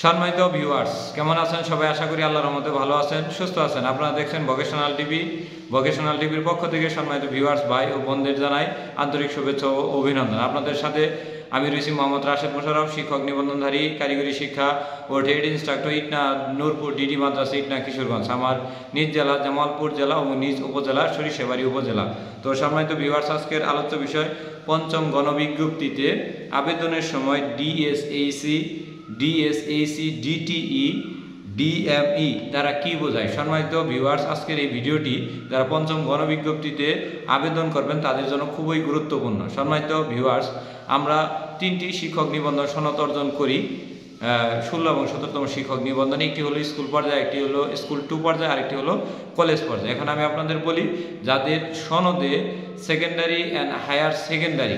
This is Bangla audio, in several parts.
সম্মানিত ভিউয়ার্স, কেমন আছেন সবাই? আশা করি আল্লাহর রহমতে ভালো আছেন, সুস্থ আছেন। আপনারা দেখছেন ভোকেশনাল টিভি। ভোকেশনাল টিভির পক্ষ থেকে সম্মানিত ভিউয়ার্স ভাই ও বোনদের জানাই আন্তরিক শুভেচ্ছা ও অভিনন্দন। আপনাদের সাথে আমি রয়েছি মোহাম্মদ রাশেদ মোশাররফ, শিক্ষক নিবন্ধনধারী, কারিগরি শিক্ষা ও trade instructor, Itna Nurpur DD মাদ্রাসা, ইটনা কিশোরগঞ্জ। আমার নিজ জেলা জামালপুর জেলা ও নিজ উপজেলা সরিষাবাড়ি উপজেলা। তো সম্মানিত ভিউয়ার্স, আজকের আলোচ্য বিষয় পঞ্চম গণবিজ্ঞপ্তিতে আবেদনের সময় ডিএসএইসি, ডিটিই, ডিএমই দ্বারা কি বোঝায়। সম্মানিত ভিউয়ার্স, আজকের এই ভিডিওটি যারা পঞ্চম গণবিজ্ঞপ্তিতে আবেদন করবেন তাদের জন্য খুবই গুরুত্বপূর্ণ। সম্মানিত ভিউয়ার্স, আমরা 3টি শিক্ষক নিবন্ধন সনদ অর্জন করি 16 এবং 17তম শিক্ষক নিবন্ধনে। একটি হলো স্কুল পর্যায়ে, একটি হলো স্কুল 2 পর্যায়ে, আরেকটি হলো কলেজ পর্যায়ে। এখন আমি আপনাদের বলি, যাদের সনদে secondary and higher secondary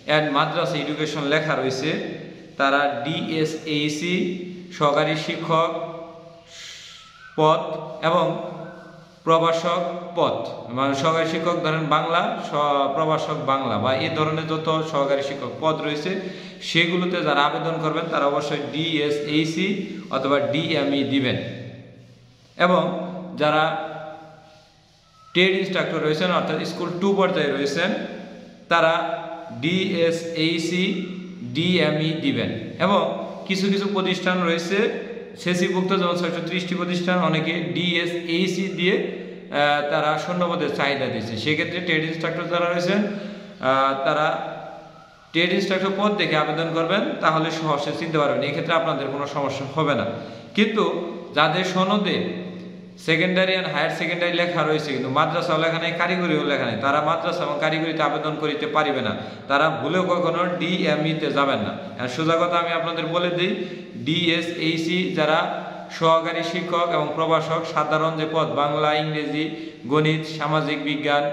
and Madrasah education লেখা রয়েছে তারা ডিএসএইসি সহকারী শিক্ষক পদ এবং প্রভাষক পদ, মানে সহকারী শিক্ষক ধরেন বাংলা, প্রভাষক বাংলা বা এই ধরনের যত সহকারী শিক্ষক পদ রয়েছে সেগুলোতে যারা আবেদন করবেন তারা অবশ্যই ডিএসএইসি অথবা ডিএমই দিবেন। এবং যারা ট্রেড ইনস্ট্রাক্টর রয়েছেন অর্থাৎ স্কুল 2 পর্যায়ে রয়েছেন তারা ডিএসএইসি ডিএমই দিবেন। এবং কিছু কিছু প্রতিষ্ঠান রয়েছে সেসিভুক্ত, যেমন 630টি প্রতিষ্ঠান, অনেকে ডিএসএইসি দিয়ে তারা শূন্যপদের চাহিদা দিচ্ছে। সেক্ষেত্রে ট্রেড ইনস্ট্রাক্টর যারা রয়েছেন তারা ট্রেড ইনস্ট্রাক্টর পদ দেখে আবেদন করবেন, তাহলে সহজে চিনতে পারবেন, এক্ষেত্রে আপনাদের কোনো সমস্যা হবে না। কিন্তু যাদের সনদে সেকেন্ডারি অ্যান্ড হায়ার সেকেন্ডারি লেখা রয়েছে কিন্তু মাদ্রাসাও লেখা নেই, কারিগরিও লেখা নেই, তারা মাদ্রাসা এবং কারিগরিতে আবেদন করিতে পারিবে না। তারা ভুলেও কখনো ডিএমইতে যাবেন না। আর সোজা কথা আমি আপনাদের বলে দিই, ডিএসএইসি যারা সহকারী শিক্ষক এবং প্রভাষক সাধারণ যে পদ, বাংলা, ইংরেজি, গণিত, সামাজিক বিজ্ঞান,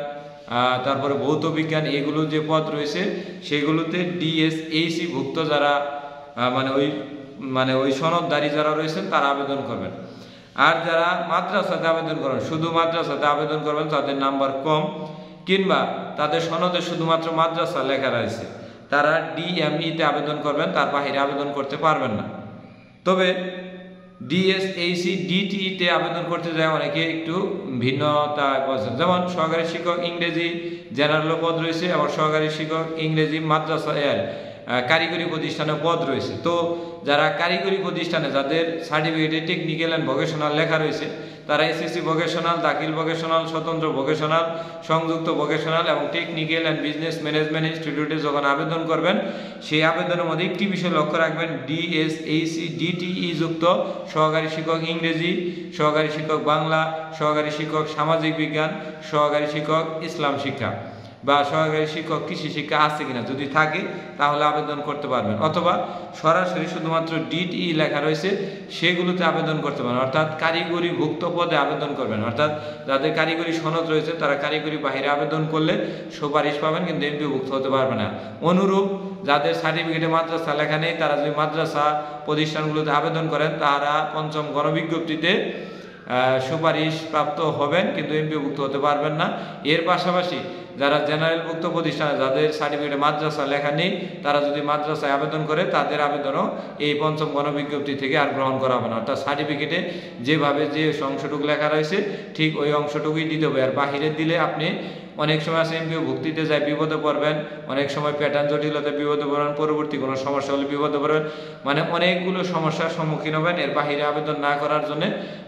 তারপরে ভৌত বিজ্ঞান, এগুলো যে পদ রয়েছে সেগুলোতে ডিএসএইসি ভুক্ত যারা মানে ওই সনদধারী যারা রয়েছেন তারা আবেদন করবেন। আর যারা মাদ্রাসাতে আবেদন করবেন, শুধু মাদ্রাসাতে আবেদন করবেন, তাদের নাম্বার কম কিংবা তাদের সনদে শুধুমাত্র মাদ্রাসা লেখা রয়েছে, তারা ডিএমইতে আবেদন করবেন, তার বাহিরে আবেদন করতে পারবেন না। তবে ডিএসএইসি ডিটিইতে আবেদন করতে যায় অনেকে একটু ভিন্নতা বলছেন, যেমন সহকারী শিক্ষক ইংরেজি জেনারেল পদ রয়েছে এবং সহকারী শিক্ষক ইংরেজি মাদ্রাসা কারিগরি প্রতিষ্ঠানে পদ রয়েছে। তো যারা কারিগরি প্রতিষ্ঠানে যাদের সার্টিফিকেটে টেকনিক্যাল অ্যান্ড ভোকেশনাল লেখা রয়েছে তারা এসএসসি ভোকেশনাল, দাখিল ভোকেশনাল, স্বতন্ত্র ভোকেশনাল, সংযুক্ত ভোকেশনাল এবং টেকনিক্যাল অ্যান্ড বিজনেস ম্যানেজমেন্ট ইনস্টিটিউটে যখন আবেদন করবেন সেই আবেদনের মধ্যে একটি বিষয় লক্ষ্য রাখবেন, ডিএসএইসি ডিটিই যুক্ত সহকারী শিক্ষক ইংরেজি, সহকারী শিক্ষক বাংলা, সহকারী শিক্ষক সামাজিক বিজ্ঞান, সহকারী শিক্ষক ইসলাম শিক্ষা বা সহকারী শিক্ষক কৃষি শিক্ষা আছে কিনা, যদি থাকে তাহলে আবেদন করতে পারবেন। অথবা সরাসরি শুধুমাত্র ডিটিই লেখা রয়েছে সেগুলোতে আবেদন করতে পারেন, অর্থাৎ কারিগরি ভুক্ত পদে আবেদন করবেন। অর্থাৎ যাদের কারিগরি সনদ রয়েছে তারা কারিগরি বাহিরে আবেদন করলে সুপারিশ পাবেন, কিন্তু এমপিওভুক্ত হতে পারবে না। অনুরূপ যাদের সার্টিফিকেটে মাদ্রাসা লেখা নেই তারা যদি মাদ্রাসা প্রতিষ্ঠানগুলোতে আবেদন করেন তারা পঞ্চম গণবিজ্ঞপ্তিতে সুপারিশ প্রাপ্ত হবেন, কিন্তু এমপিওভুক্ত হতে পারবেন না। এর পাশাপাশি যারা জেনারেলভুক্ত প্রতিষ্ঠানে যাদের সার্টিফিকেটে মাদ্রাসা লেখা নেই তারা যদি মাদ্রাসায় আবেদন করে তাদের আবেদনও এই পঞ্চম গণবিজ্ঞপ্তি থেকে আর গ্রহণ করা হবে না। অর্থাৎ সার্টিফিকেটে যেভাবে যে অংশটুকু লেখা রয়েছে ঠিক ওই অংশটুকুই দিতে হবে। আর বাহিরে দিলে আপনি অনেক সময় আছে এমপিওভুক্তিতে যায় বিপদে পড়বেন, অনেক সময় প্যাটার্ন জটিলতায় বিপদে পড়বেন, পরবর্তী কোনো সমস্যা হলে বিপদে পড়বেন, মানে অনেকগুলো সমস্যার সম্মুখীন হবেন। এর বাহিরে আবেদন না করার জন্য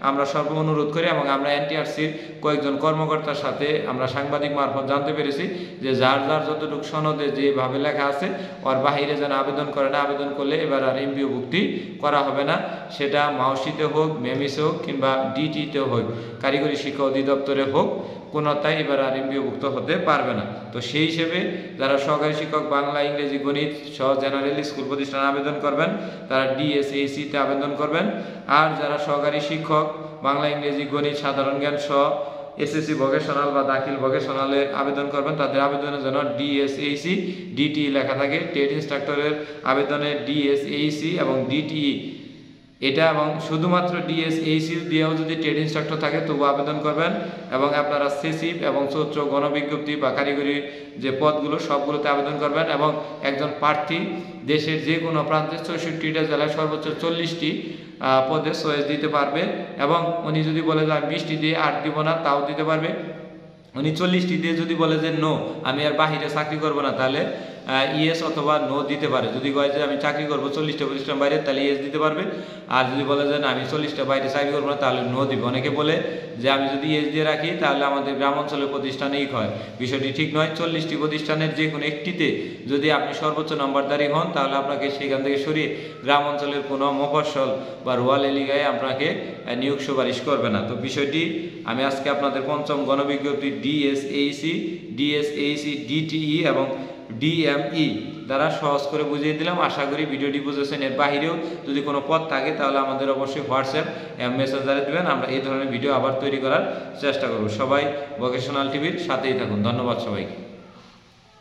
আমরা সর্ব অনুরোধ করি এবং আমরা এনটিআরসির কয়েকজন কর্মকর্তার সাথে আমরা সাংবাদিক মারফত জানতে পেরেছি যে যার যার যতটুকু সনদে যেভাবে লেখা আছে ওর বাহিরে যেন আবেদন করে না। আবেদন করলে এবার আর এমপিওভুক্তি করা হবে না, সেটা মাউসিতে হোক, মেমিসে হোক কিংবা ডিটিতে হোক, কারিগরি শিক্ষা অধিদপ্তরে হোক, কোনোটাই এবার আর এমপিওভুক্ত হতে পারবে না। তো সেই হিসেবে যারা সহকারী শিক্ষক বাংলা, ইংরেজি, গণিত সহ জেনারেল স্কুল প্রতিষ্ঠানে আবেদন করবেন তারা ডিএসএইসিতে আবেদন করবেন। আর যারা সহকারী শিক্ষক বাংলা, ইংরেজি, গণিত, সাধারণ জ্ঞান সহ এসএসসি ভোকেশনাল বা দাখিল ভোকেশনালে আবেদন করবেন তাদের আবেদনের জন্য ডিএসএইসি ডিটিই লেখা থাকে। ট্রেড ইনস্ট্রাক্টরের আবেদনে ডিএসএইসি এবং ডিটিই এটা এবং শুধুমাত্র ডিএসএইচসি দিয়েও যদি ট্রেড ইনস্ট্রাক্টর থাকে তবু আবেদন করবেন এবং আপনারা সেসিভ এবং চৌত্র গণবিজ্ঞপ্তি বা কারিগরি যে পদগুলো সবগুলোতে আবেদন করবেন এবং একজন প্রার্থী দেশের যে কোনো প্রান্তে 64টা জেলায় সর্বোচ্চ 40টি পদে চয়েস দিতে পারবে এবং উনি যদি বলে যে আমি 20টি দিয়ে 8 দিব না তাও দিতে পারবে। উনি 40টি দিয়ে যদি বলে যে নো আমি আর বাহিরে চাকরি করব না তাহলে ইয়েস অথবা নো দিতে পারে। যদি কয় যে আমি চাকরি করবো 40টা প্রতিষ্ঠান বাইরে তাহলে ইয়েস দিতে পারবে, আর যদি বলে যে না আমি 40টা বাইরে চাকরি করবো না তাহলে নো দিবে। অনেকে বলে যে আমি যদি ইয়েস দিয়ে রাখি তাহলে আমাদের গ্রাম অঞ্চলের প্রতিষ্ঠানেই হয়, বিষয়টি ঠিক নয়। 40টি প্রতিষ্ঠানের যে কোনো একটিতে যদি আপনি সর্বোচ্চ নম্বরদারি হন তাহলে আপনাকে সেখান থেকে সরিয়ে গ্রাম অঞ্চলের কোনো মফস্বল বা রুরাল এলাকায় আপনাকে নিয়োগ সুপারিশ করবে না। তো বিষয়টি আমি আজকে আপনাদের পঞ্চম গণবিজ্ঞপ্তি ডিএসএইচসি ডিটিই এবং ডিএমই দ্বারা সহজ করে বুঝিয়ে দিলাম। আশা করি ভিডিওটি বুঝেছেন। এর বাহিরেও যদি কোনো পদ থাকে তাহলে আমাদের অবশ্যই হোয়াটসঅ্যাপ মেসেঞ্জারে দেবেন, আমরা এই ধরনের ভিডিও আবার তৈরি করার চেষ্টা করব। সবাই ভোকেশনাল টিভির সাথেই থাকুন। ধন্যবাদ সবাইকে।